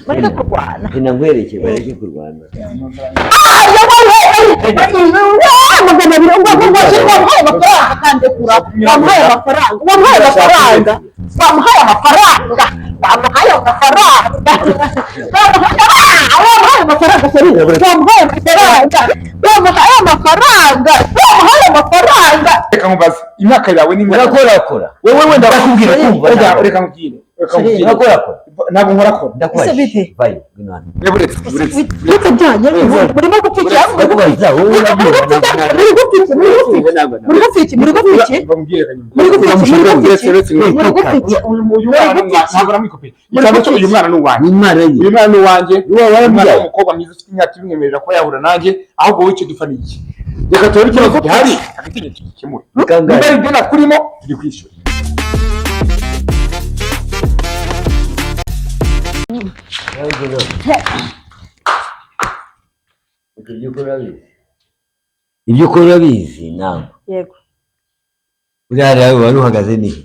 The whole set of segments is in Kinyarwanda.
bareke kurwana nkwerekeye bareke kurwana wamuhaye amafaranga reka nkubaze imyaka yawe ni urakora wewe wenda ndakubwira kumva reka nkubwire urakora ntabwo nkorakora ndakwashye vayo ngwino murimo gupfukira ndakubaza wowe uyu mwana ni uwanjye umwana w'umukobwa mwiza ufite imyaka ibimwemerera ko yahura nanjye ahubwo wowe icyo dupfa ni iki reka turebe ikibazo gihari agategeko gikemura niba ibyo nakurimo turi kwishyura ibyo ukora urabizi nawe yego uriya rero wari uhagaze nihe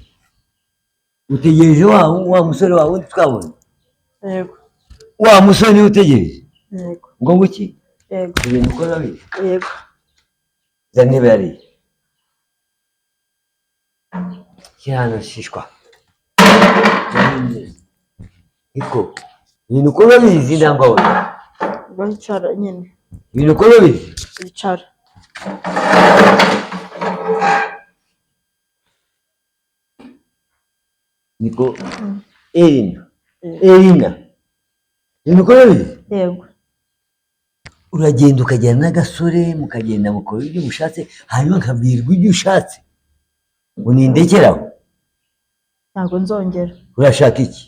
utegereje wa musore wawe twabona yego wa musore niwe utegereje yego ngo nguki yego ibintu ukora urabizi yego za ntebe yariye cyane shishwa iko ibintu ukora urabizi ntabwo abona bicara nyine ibintu ukora urabizi bicara niko Elina ibintu ukora urabizi yego uragenda ukajyana n'agasore mukagenda mukora ibyo mushatse hanyuma nkabwirwa ibyo ushatse ngo nindekeraho ntabwo nzongera urashaka iki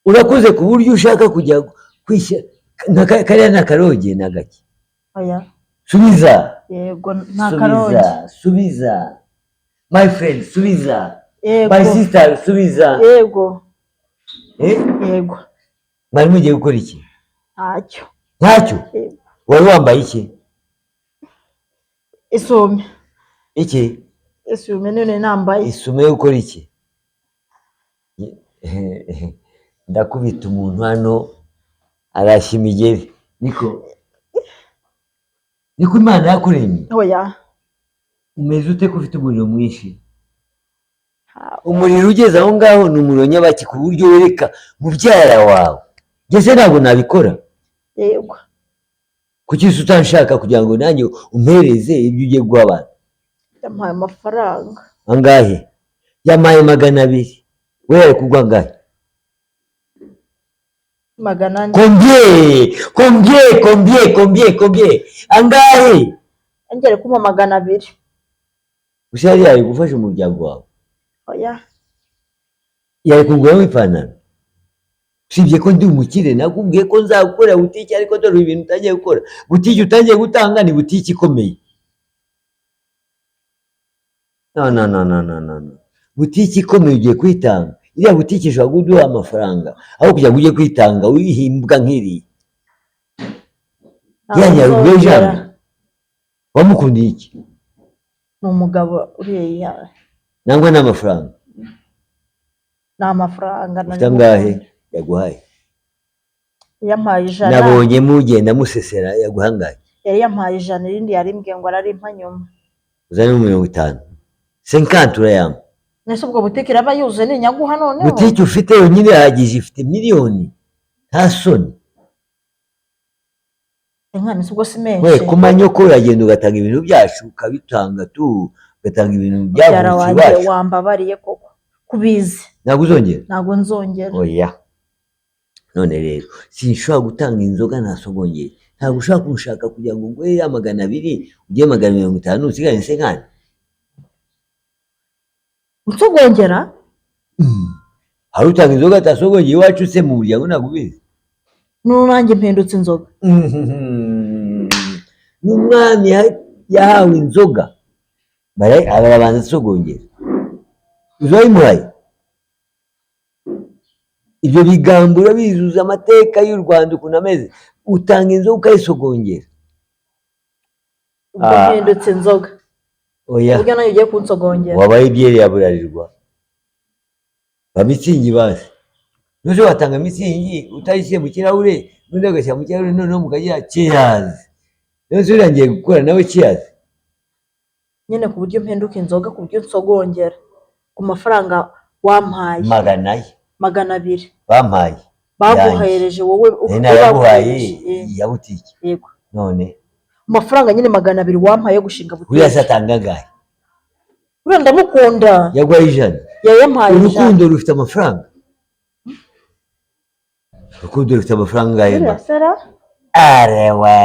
urakuze ku buryo ushaka kujya kwishyira kariya ni akaroge ni agaki oya subiza yego nta karoge subiza my friend subiza yego my sister subiza yego yego bari mugiye gukora iki ntacyo wari wambaye iki isume iki isume none nambaye isume yo gukora iki ndakubita umuntu hano arashya imigeri niko Imana yakuremye oya umeze ute ko ufite umuriro mwinshi umuriro ugeze aho ngaho ni umuriro nyabaki ku buryo wereka mubyara wawe ngeze ntabwo nabikora yego kuki utanshaka kugira ngo nanjye umpereze ibyo ugiye guha abantu yampaye amafaranga angahe yamaye 200 we ari kugwa angahe 400 combien angahe angere kuma 200 ushari yari gufasha umuryango wawe oya yari kugura ipantaro usibye ko ndi umukire nakubwiye ko nzakora butiki ariko dore ibintu utagiye gukora butiki utangiye gutanga ni butiki ikomeye no butiki ikomeye ugiye kwitanga iriya butiki ishobora kuduha amafaranga aho kugira ngo ujye kwitanga wihimbwa nk'iri yanyarubwe jana wamukundiye iki ni umugabo uriya nangwa n'amafaranga ufite angahe yaguhaye yampaye 100 nabonye mugenda musesera yaguhangaye yari yampaye 100 irindi yarimbwiye ngo ararimpa nyuma uzane 50 50 urayamba nese ubwo butiki raba yuze ni nyaguha none butiki ufite yonyine hagije ifite miliyoni nta soni inkani ubwo simenshi we kumanyo ko uragenda ugatanga ibintu byacu ukabitanga ugatanga ibintu byavutse iwacu wambabariye koko kubizi ntabwo nzongera oya none rero sinshobora gutanga inzoga ntasogongeye ntabwo ushaka kunshaka kugira ngo ngwe ya 200 ujye 150 usigane 50 utsogongera hari utanga inzoga atasogongeye iwacu se mu muryango ntabwo ubizi nanjye mpindutse inzoga n'umwami yahawe inzoga barabanza asogongera izo wayimuhaye ibyo bigambo urabizuza amateka y'u Rwanda ukuntu ameze utanga inzoga ukayisogongera ubwo mpindutse inzoga oya ubwo nayo ugiye kunsogongera wabaye ibyere ya Burarirwa bamitsingi base Nuzo watanga mitsingi utayishye mu kirahure n'undi agashyira mu kirahure noneho mukagira cheers. Nuzo urangiye gukora nawe cheers. nyine ku buryo mpinduka inzoga ku buryo nsogongera ku mafaranga wampaye magana abiri bampaye baguhereje wowe naraguhaye ya butike. Yego. None amafaranga nyine magana abiri wampaye yo gushinga butike. Uriya satanga gahe? Uriya ndamukunda. Yagwaye ijana. Yayampaye ijana. Urukundo rufite amafaranga. Urukundo rufite amafaranga gahe? Arewe.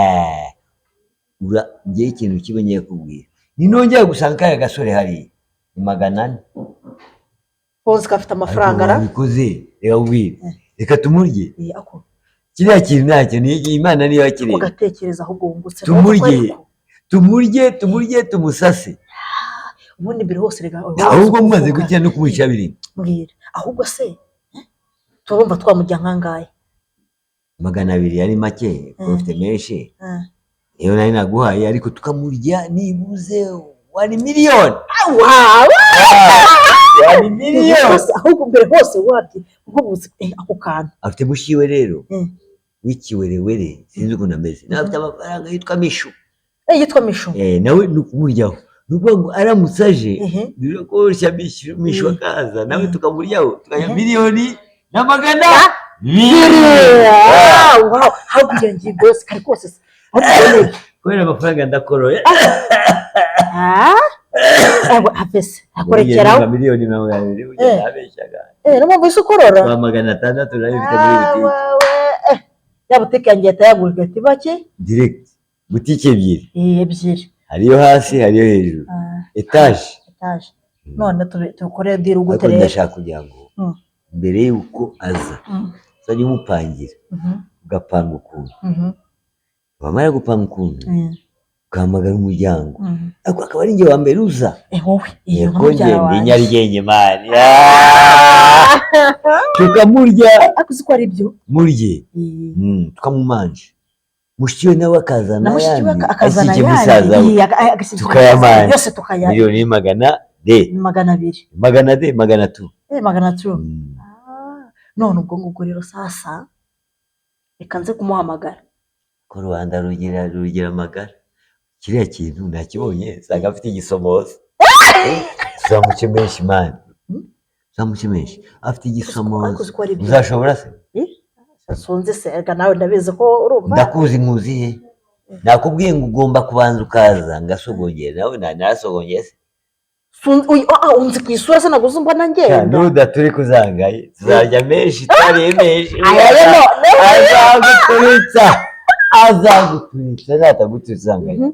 Ngiye ikintu kimenyeye kubwira. Ninongera gusanga kaya gasore hari magana 4. Fonse kafite amafaranga ra? Bikoze reka ubwire. Reka tumurye. Kiriya kintu ntacyo ni Imana niyo yakiriye. Ugatekereza ahubwo wungutse. Tumurye tumusase. Ubundi mbere hose rega. Ahubwo mumaze gukira no kumuca biri. Mbwira. Ahubwo se turumva twamujya nkangaye. Magana 2 yari make, ufite menshi. Iyo nari naguhaye ariko tukamurya nibuze 1 million. Wow! 1 million. Ahubwo mbere hose wabye ububuze ako kantu. Afite mushiwe rero. Wikiwerewere sinzi uko nameze. Nafite amafaranga yitwa Mishu. Yitwa Mishu. Nawe nukumuryaho. Nuko aramusaje. Dore ko Mishu akaza nawe tukamuryaho tukaya miliyoni na magana 2. Wow! Hagiye ngiye boss kari kose. Kwera amafaranga ndakoroye. Hapese akorekeraho miliyoni 200 ujya abeshaga. Namo bisu korora. Kwa magana 6 nayo bifite muri butike. Ya butike yanjye yatayagurira ati bake direct. Butike ebyiri. Ebyiri. Hariyo hasi hariyo hejuru. Etage. None tukore dira ugutere. Ariko ndashaka kugira ngo mbere yuko aza uzajye umupangira ugapanga ukuntu. Wamara gupanga ukuntu ukamagara umuryango ariko akaba ari njye wa mbere uza. Wowe iyo ndi Nyarugenge mani. Tukamurya akuzi ko ari byo murye tukamumanje mushiwe nawe akazana yandi akazana yandi tukayamanje yose tukaya miliyoni magana 2 magana 2 magana 2. None ubwo ngubwo rero sasa reka nze kumuhamagara ko Rwanda rugira amagara. Kiriya kintu nakibonye sanga afite igisomoza. Zamuke menshi man. Zamuke menshi afite igisomoza. Uzashobora se? Sonze se ega nawe ndabizi ko urumva. Ndakuzi nkuziye. Nakubwiye ngo ugomba kubanza ukaza ngasogongera nawe narasogongeye se. Unzi kwisura se naguze mbona ngenda. Nuda turi kuzangaye. Tuzarya menshi tari menshi. Ayaye none. Azaguturitsa natagutuzangaye.